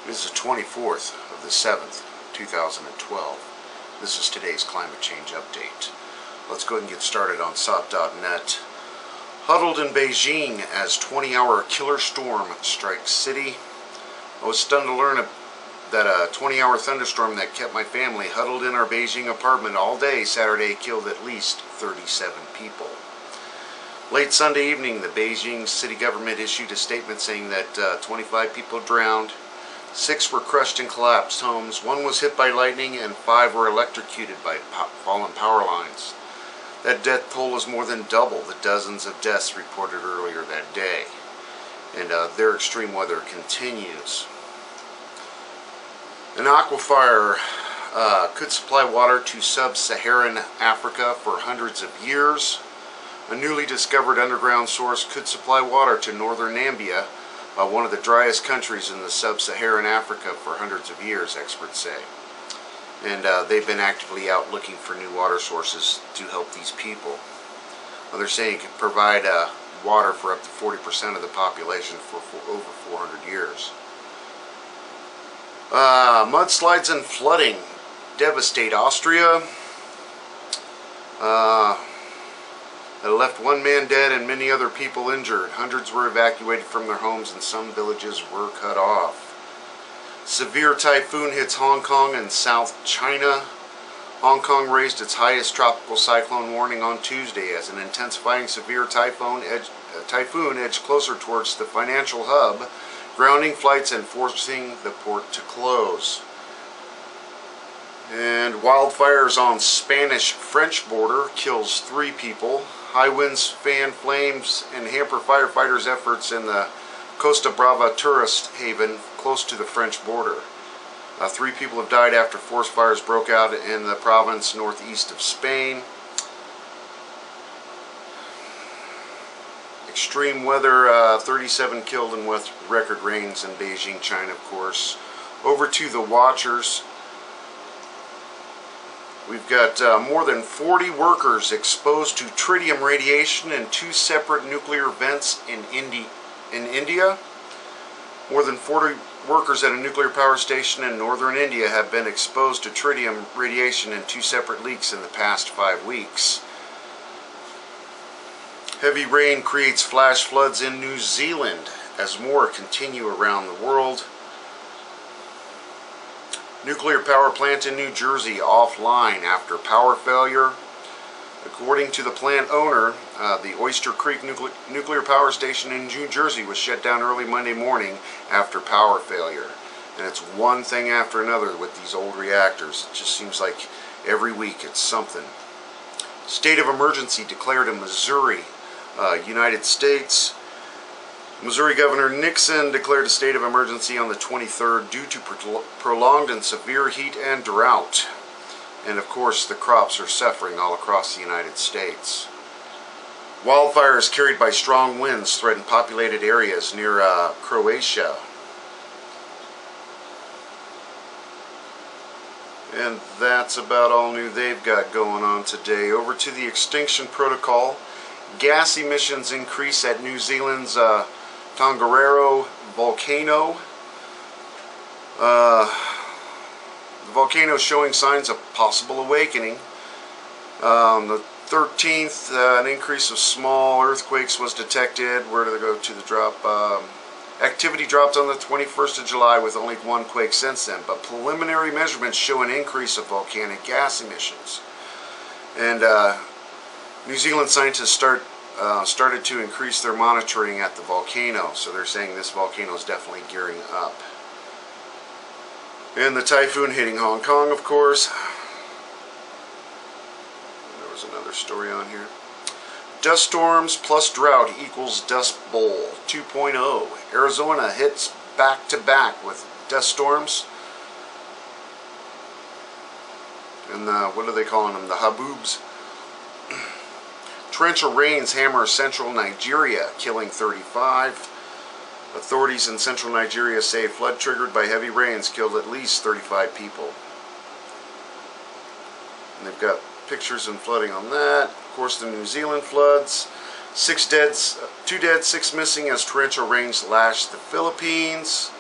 This is the 24th of the 7th, 2012. This is today's climate change update. Let's go ahead and get started on SOT.net. Huddled in Beijing as 20-hour killer storm strikes city. I was stunned to learn that a 20-hour thunderstorm that kept my family huddled in our Beijing apartment all day Saturday killed at least 37 people. Late Sunday evening, the Beijing city government issued a statement saying that 25 people drowned, 6 were crushed and collapsed homes, 1 was hit by lightning, and 5 were electrocuted by fallen power lines. That death toll is more than double the dozens of deaths reported earlier that day. And their extreme weather continues. An aquifer could supply water to sub-Saharan Africa for hundreds of years. A newly discovered underground source could supply water to northern Namibia, one of the driest countries in the sub-Saharan Africa, for hundreds of years, experts say. And they've been actively out looking for new water sources to help these people. Well, they're saying it could provide water for up to 40% of the population for over 400 years. Mudslides and flooding devastate Austria. It left 1 man dead and many other people injured. Hundreds were evacuated from their homes and some villages were cut off. Severe typhoon hits Hong Kong and South China. Hong Kong raised its highest tropical cyclone warning on Tuesday as an intensifying severe typhoon edged closer towards the financial hub, grounding flights and forcing the port to close. And wildfires on Spanish-French border kills 3 people. High winds fan flames and hamper firefighters' efforts in the Costa Brava tourist haven close to the French border. 3 people have died after forest fires broke out in the province northeast of Spain. Extreme weather, 37 killed and with record rains in Beijing, China, of course. Over to the watchers. We've got more than 40 workers exposed to tritium radiation in 2 separate nuclear vents in India. More than 40 workers at a nuclear power station in northern India have been exposed to tritium radiation in 2 separate leaks in the past 5 weeks. Heavy rain creates flash floods in New Zealand as more continue around the world. Nuclear power plant in New Jersey offline after power failure. According to the plant owner, the Oyster Creek nuclear power station in New Jersey was shut down early Monday morning after power failure. And it's one thing after another with these old reactors. It just seems like every week it's something. State of emergency declared in Missouri, United States. Missouri Governor Nixon declared a state of emergency on the 23rd due to prolonged and severe heat and drought. And of course, the crops are suffering all across the United States. Wildfires carried by strong winds threaten populated areas near Croatia. And that's about all new they've got going on today. Over to the extinction protocol. Gas emissions increase at New Zealand's Tongariro volcano. The volcano is showing signs of possible awakening. On the 13th, an increase of small earthquakes was detected. Where did they go to the drop? Activity dropped on the 21st of July with only 1 quake since then, but preliminary measurements show an increase of volcanic gas emissions. And New Zealand scientists started to increase their monitoring at the volcano, so they're saying this volcano is definitely gearing up. And the typhoon hitting Hong Kong, of course. There was another story on here. Dust storms plus drought equals Dust Bowl 2.0. Arizona hits back-to-back with dust storms. And what are they calling them? The haboobs. Torrential rains hammer central Nigeria, killing 35. Authorities in central Nigeria say flood triggered by heavy rains killed at least 35 people. And they've got pictures and flooding on that. Of course, the New Zealand floods. 2 dead, 6 missing as torrential rains lash the Philippines.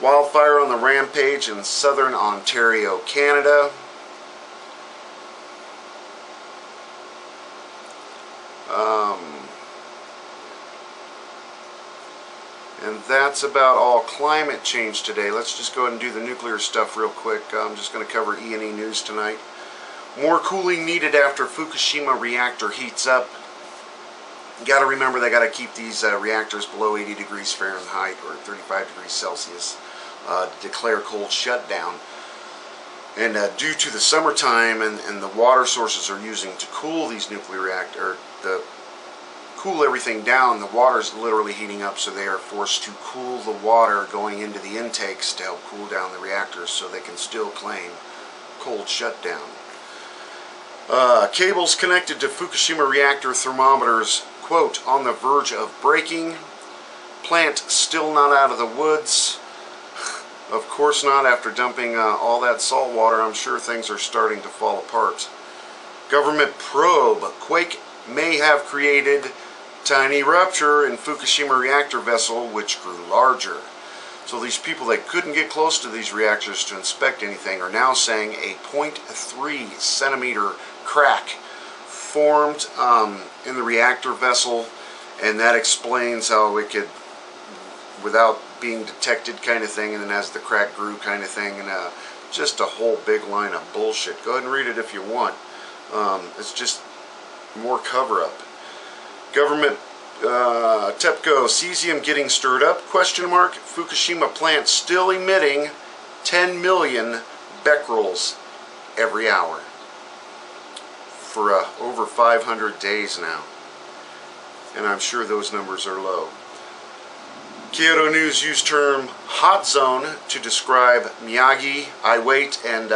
Wildfire on the rampage in southern Ontario, Canada. And that's about all climate change today. Let's just go ahead and do the nuclear stuff real quick. I'm just going to cover E&E news tonight. More cooling needed after Fukushima reactor heats up. You got to remember they got to keep these reactors below 80 degrees Fahrenheit or 35 degrees Celsius. Declare cold shutdown. And due to the summertime and the water sources are using to cool these nuclear reactors, cool everything down, the water is literally heating up, so they are forced to cool the water going into the intakes to help cool down the reactors so they can still claim cold shutdown. Cables connected to Fukushima reactor thermometers, quote, on the verge of breaking. Plant still not out of the woods. Of course not, after dumping all that salt water. I'm sure things are starting to fall apart. Government probe. Quake may have created tiny rupture in Fukushima reactor vessel which grew larger. So these people that couldn't get close to these reactors to inspect anything are now saying a 0.3 centimeter crack formed in the reactor vessel, and that explains how it could, without being detected kind of thing, and then as the crack grew kind of thing, and just a whole big line of bullshit. Go ahead and read it if you want. It's just more cover-up. Government TEPCO, cesium getting stirred up, question mark. Fukushima plant still emitting 10 million becquerels every hour for over 500 days now. And I'm sure those numbers are low. Kyoto News used term hot zone to describe Miyagi, Iwate, and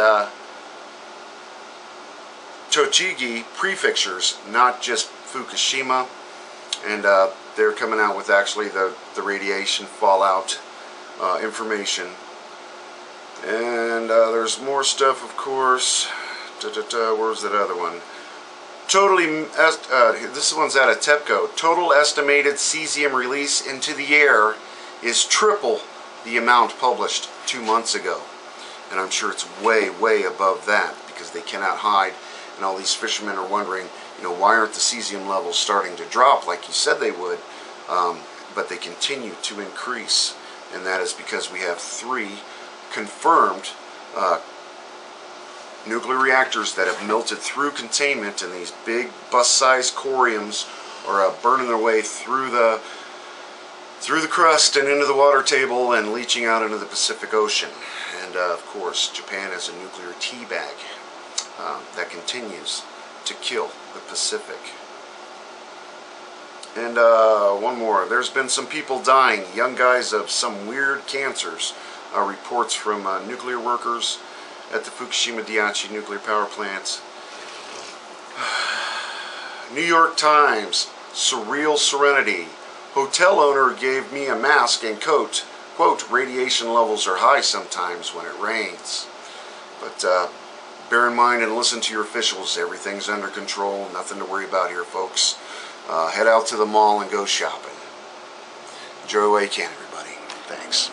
Tochigi prefectures, not just Fukushima. And they're coming out with actually the radiation fallout information. And there's more stuff, of course. Where's that other one? This one's out of TEPCO. Total estimated cesium release into the air is triple the amount published 2 months ago. And I'm sure it's way, way above that, because they cannot hide. And all these fishermen are wondering, why aren't the cesium levels starting to drop like you said they would? But they continue to increase. And that is because we have 3 confirmed nuclear reactors that have melted through containment, and these big bus-sized coriums are burning their way through the crust and into the water table and leaching out into the Pacific Ocean. And of course, Japan has a nuclear tea bag that continues to kill the Pacific. And one more. There's been some people dying, young guys, of some weird cancers. Reports from nuclear workers at the Fukushima Daiichi nuclear power plants. New York Times, surreal serenity. Hotel owner gave me a mask and coat. Quote, radiation levels are high sometimes when it rains. But bear in mind and listen to your officials. Everything's under control. Nothing to worry about here, folks. Head out to the mall and go shopping. Enjoy while you can, everybody. Thanks.